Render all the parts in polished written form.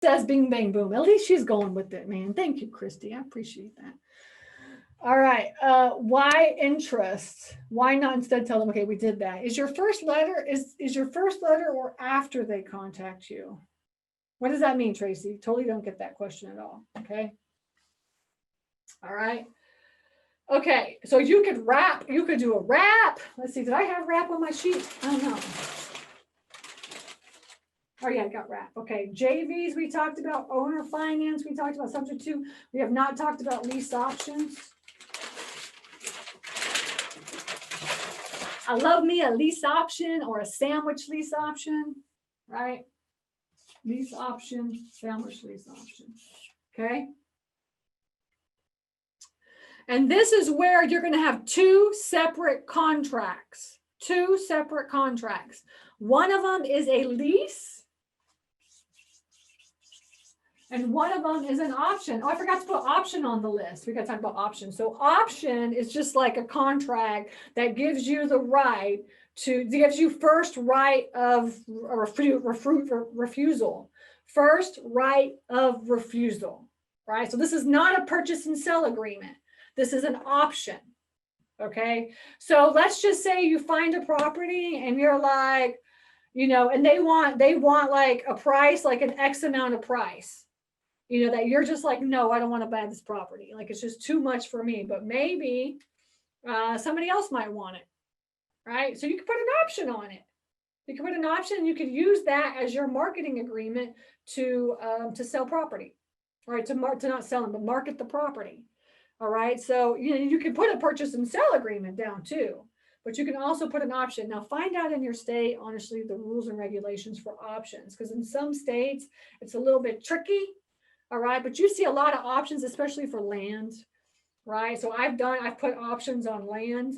says bing, bang, boom. At least she's going with it, man. Thank you, Christy. I appreciate that. All right. Why interest? Why not instead tell them, okay, we did that. Is your first letter, is your first letter or after they contact you? What does that mean, Tracy? Totally don't get that question at all. Okay. All right. Okay. So you could wrap, you could do a wrap. Let's see. Did I have wrap on my sheet? I don't know. Oh yeah, I got wrap. Okay. JVs we talked about, owner finance we talked about, subject to. We have not talked about lease options. I love me a lease option or a sandwich lease option, right? Lease option, sandwich lease option. Okay. And this is where you're going to have two separate contracts. Two separate contracts. One of them is a lease. And one of them is an option. Oh, I forgot to put option on the list. We got to talk about option. So option is just like a contract that gives you the right to, gives you first right of refusal. First right of refusal, right? So this is not a purchase and sell agreement. This is an option, okay? So let's just say you find a property and you're like, you know, and they want like a price, like an X amount of price. You know, that you're just like, no, I don't want to buy this property. Like, it's just too much for me, but maybe somebody else might want it, right? So you can put an option on it. You can put an option, you could use that as your marketing agreement to sell property, right? To not sell them, but market the property. All right. So, you know, you can put a purchase and sell agreement down too, but you can also put an option. Now find out in your state, honestly, the rules and regulations for options, because in some states it's a little bit tricky. All right. But you see a lot of options, especially for land, right? So I've put options on land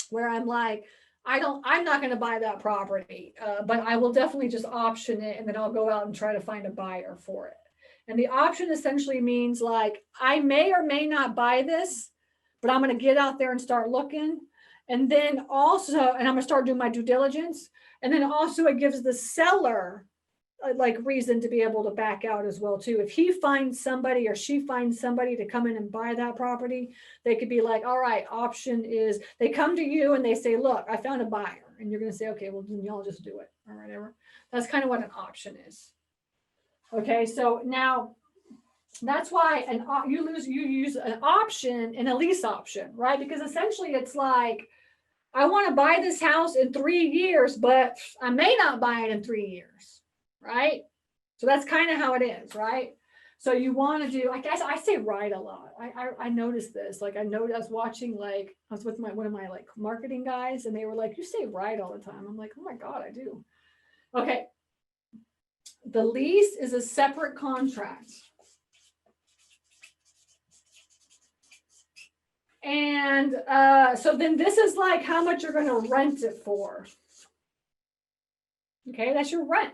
where I'm like, I'm not going to buy that property, but I will definitely just option it. And then I'll go out and try to find a buyer for it. And the option essentially means like, I may or may not buy this, but I'm going to get out there and start looking. And then also, and I'm going to start doing my due diligence. And then also it gives the seller like reason to be able to back out as well too. If he finds somebody or she finds somebody to come in and buy that property, they could be like, all right, option is, they come to you and they say, look, I found a buyer. And you're going to say, okay, well, then y'all just do it or whatever. That's kind of what an option is. Okay, so now that's why you use an option and a lease option, right? Because essentially it's like, I want to buy this house in 3 years, but I may not buy it in 3 years, right? So that's kind of how it is, right? So you want to do, I guess I say right a lot. I noticed this, like I was watching, like I was with one of my like marketing guys and they were like, you say right all the time. I'm like, oh my God, I do. Okay. The lease is a separate contract. And so then this is like how much you're going to rent it for. Okay, that's your rent.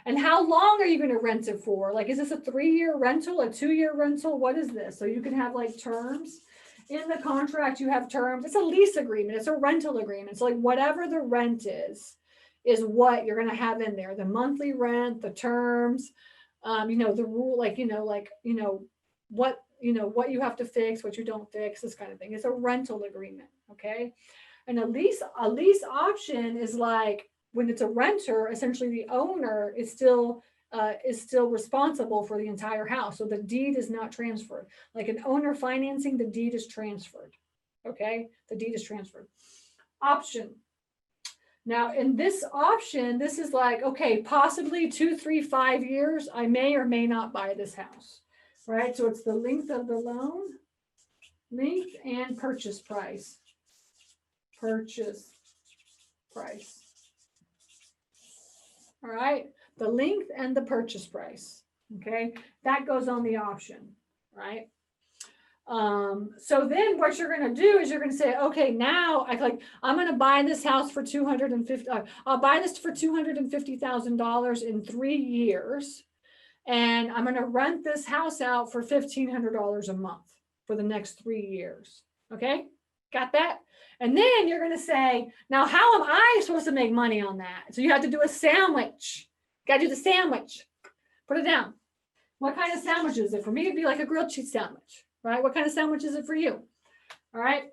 And how long are you going to rent it for? Like, is this a 3-year rental, a 2-year rental? What is this? So you can have like terms in the contract. You have terms. It's a lease agreement. It's a rental agreement. So like whatever the rent is what you're going to have in there. The monthly rent, the terms, you know, the rule, like, what you have to fix, what you don't fix, this kind of thing. It's a rental agreement. Okay. And a lease option is like, when it's a renter, essentially the owner is still responsible for the entire house. So the deed is not transferred. Like an owner financing, the deed is transferred. Okay. The deed is transferred. Option. Now in this option, this is like, okay, possibly 2, 3, 5 years, I may or may not buy this house, right? So it's the length of the loan, length and purchase price. Purchase price. All right, the length and the purchase price. Okay, that goes on the option, right? So then what you're going to do is you're going to say, okay, now I'm going to buy this house for I'll buy this for $250,000 in 3 years. And I'm going to rent this house out for $1,500 a month for the next 3 years. Okay, got that? And then you're going to say, now, how am I supposed to make money on that? So you have to do a sandwich. Got to do the sandwich. Put it down. What kind of sandwich is it? For me, it'd be like a grilled cheese sandwich, right? What kind of sandwich is it for you? All right.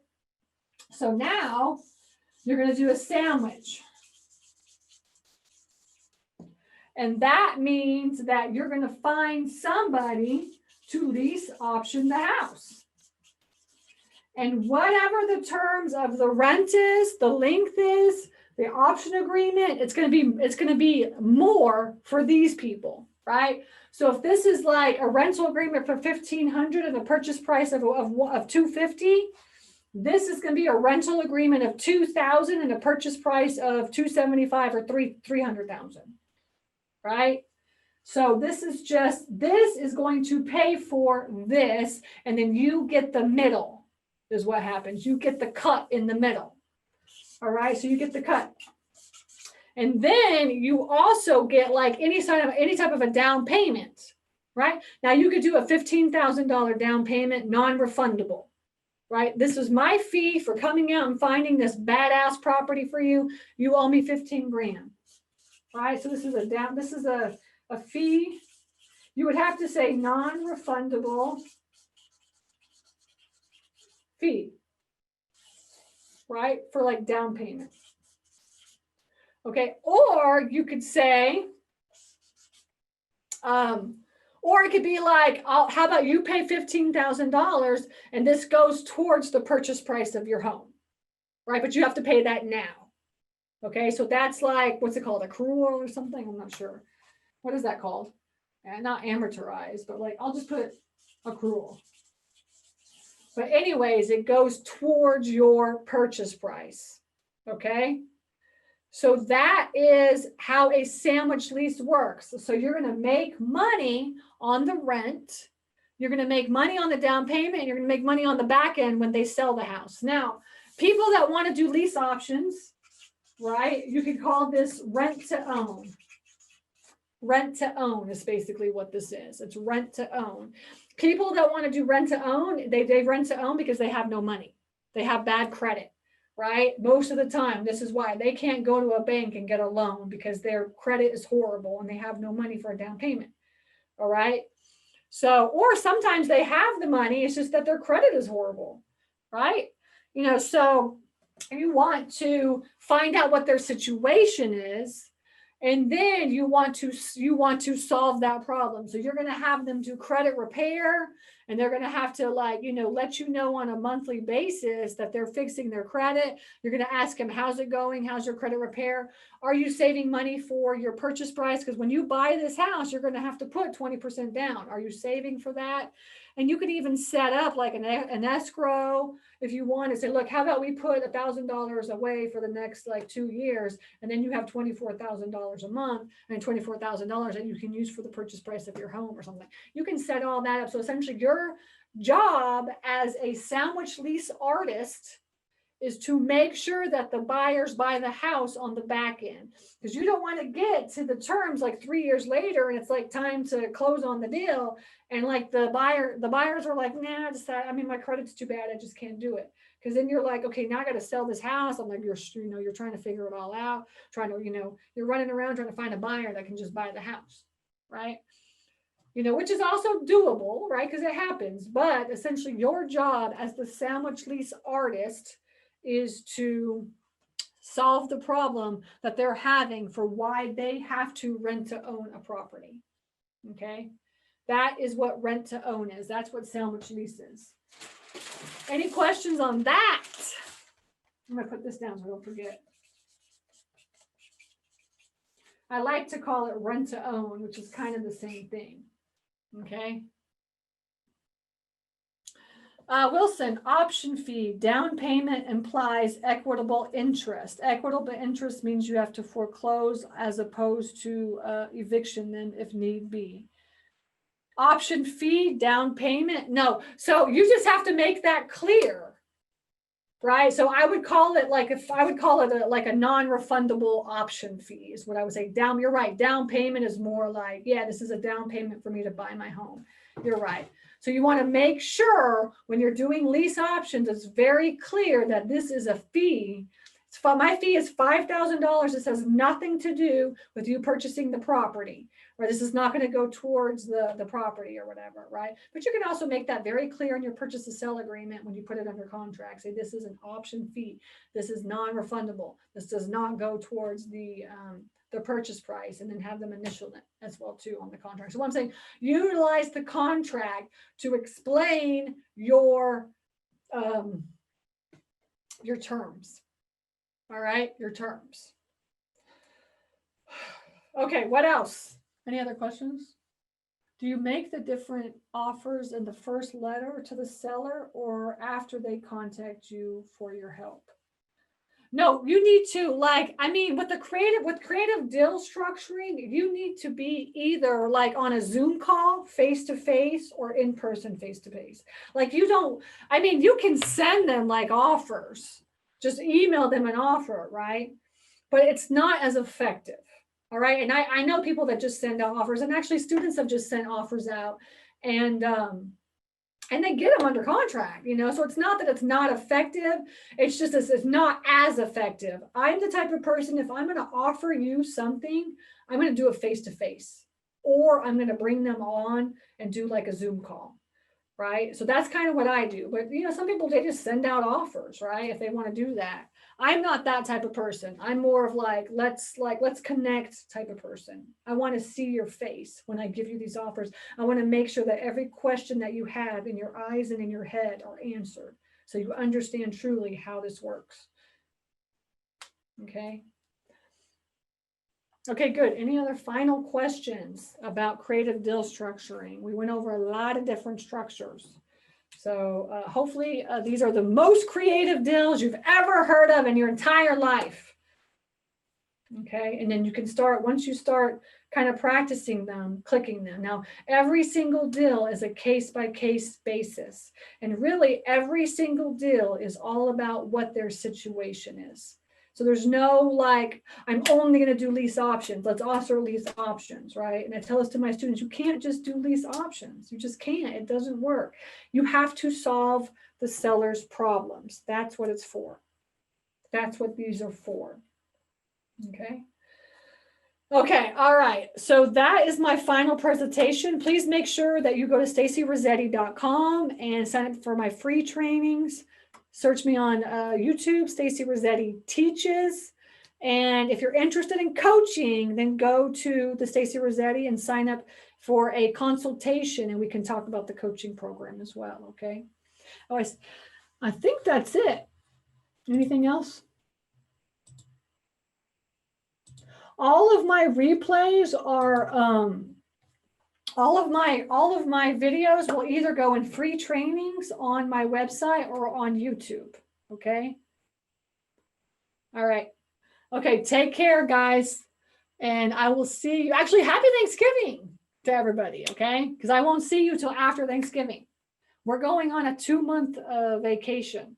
So now you're going to do a sandwich. And that means that you're going to find somebody to lease option the house. And whatever the terms of the rent is, the length is, the option agreement, it's going to be more for these people, right? So if this is like a rental agreement for $1,500 and a purchase price of $250, this is going to be a rental agreement of $2,000 and a purchase price of $275 or $300,000, right? So this is going to pay for this, and then you get the middle is what happens. You get the cut in the middle. All right, so you get the cut. And then you also get like any type of a down payment, right? Now you could do a $15,000 down payment, non-refundable, right? This is my fee for coming out and finding this badass property for you. You owe me 15 grand, right? So this is a fee. You would have to say non-refundable fee, right? For like down payment. Okay, or you could say, or it could be like, how about you pay $15,000 and this goes towards the purchase price of your home, right? But you have to pay that now. Okay, so that's like, what's it called? Accrual or something? I'm not sure. What is that called? Not amortized, but like, I'll just put accrual. But anyways, it goes towards your purchase price. Okay. So that is how a sandwich lease works. So you're going to make money on the rent. You're going to make money on the down payment. And you're going to make money on the back end when they sell the house. Now, people that want to do lease options, right? You could call this rent to own. Rent to own is basically what this is. It's rent to own. People that want to do rent to own, they rent to own because they have no money. They have bad credit. Right? Most of the time, this is why they can't go to a bank and get a loan because their credit is horrible and they have no money for a down payment. All right. So, or sometimes they have the money, it's just that their credit is horrible. Right. You know, so you want to find out what their situation is, and then you want to solve that problem. So you're going to have them do credit repair, and they're going to have to let you know on a monthly basis that they're fixing their credit. You're going to ask them, how's it going? How's your credit repair? Are you saving money for your purchase price? Because when you buy this house, you're going to have to put 20% down. Are you saving for that? And you could even set up like an escrow if you want to say, look, how about we put $1,000 away for the next like 2 years, and then you have $24,000 a month and $24,000 that you can use for the purchase price of your home or something. You can set all that up. So essentially your job as a sandwich lease artist is to make sure that the buyers buy the house on the back end, because you don't want to get to the terms like 3 years later and it's like time to close on the deal, and like the buyers are like, nah, my credit's too bad, I just can't do it. Because then you're like, okay, now I got to sell this house. I'm like, you're trying to figure it all out, you're running around trying to find a buyer that can just buy the house, right? Which is also doable, right? Because it happens. But essentially your job as the sandwich lease artist is to solve the problem that they're having for why they have to rent to own a property. Okay. That is what rent to own is. That's what sandwich lease is. Any questions on that? I'm going to put this down so I don't forget. I like to call it rent to own, which is kind of the same thing. Okay. Wilson, option fee, down payment implies equitable interest. Equitable interest means you have to foreclose as opposed to eviction then if need be. Option fee, down payment, no. So you just have to make that clear, right? So I would call it like a non-refundable option fee is what I would say. You're right. Down payment is more like, yeah, this is a down payment for me to buy my home. You're right. So you want to make sure when you're doing lease options, it's very clear that this is a fee. My fee is $5,000. This has nothing to do with you purchasing the property, or this is not going to go towards the property or whatever, right? But you can also make that very clear in your purchase to sell agreement when you put it under contract. Say this is an option fee. This is non-refundable. This does not go towards the purchase price, and then have them initial it as well too on the contract. So what I'm saying, utilize the contract to explain your terms. All right, your terms. Okay, what else? Any other questions? Do you make the different offers in the first letter to the seller or after they contact you for your help? No, you need to, like, I mean, with creative deal structuring, you need to be either like on a Zoom call face to face or in person face to face. Like you don't, I mean, you can send them like offers, just email them an offer, right? But it's not as effective. All right. And I know people that just send out offers, and actually students have just sent offers out, and they get them under contract, you know. So it's not that it's not effective. It's just it's not as effective. I'm the type of person, if I'm going to offer you something, I'm going to do it face to face, or I'm going to bring them on and do like a Zoom call. Right. So that's kind of what I do. But, you know, some people, they just send out offers, right? If they want to do that. I'm not that type of person. I'm more of like, let's connect type of person. I want to see your face when I give you these offers. I want to make sure that every question that you have in your eyes and in your head are answered, so you understand truly how this works. Okay. Okay, good. Any other final questions about creative deal structuring? We went over a lot of different structures. So hopefully these are the most creative deals you've ever heard of in your entire life. Okay, and then you can start, once you start kind of practicing them, clicking them. Now, every single deal is a case-by-case basis. And really, every single deal is all about what their situation is. So there's no like, I'm only going to do lease options. Let's offer lease options, right? And I tell this to my students, you can't just do lease options. You just can't. It doesn't work. You have to solve the seller's problems. That's what it's for. That's what these are for. Okay. Okay. All right. So that is my final presentation. Please make sure that you go to stacyrossetti.com and sign up for my free trainings. Search me on YouTube, Stacy Rossetti Teaches. And if you're interested in coaching, then go to the Stacy Rossetti and sign up for a consultation, and we can talk about the coaching program as well. Okay. Oh, I think that's it. Anything else? All of my replays are all of my videos will either go in free trainings on my website or on YouTube. Okay. All right. Okay. Take care, guys. And I will see you. Actually, happy Thanksgiving to everybody. Okay. Because I won't see you till after Thanksgiving. We're going on a 2-month vacation.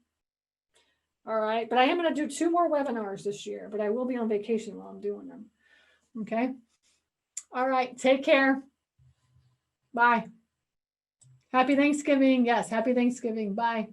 All right. But I am going to do 2 more webinars this year, but I will be on vacation while I'm doing them. Okay. All right. Take care. Bye. Happy Thanksgiving. Yes. Happy Thanksgiving. Bye.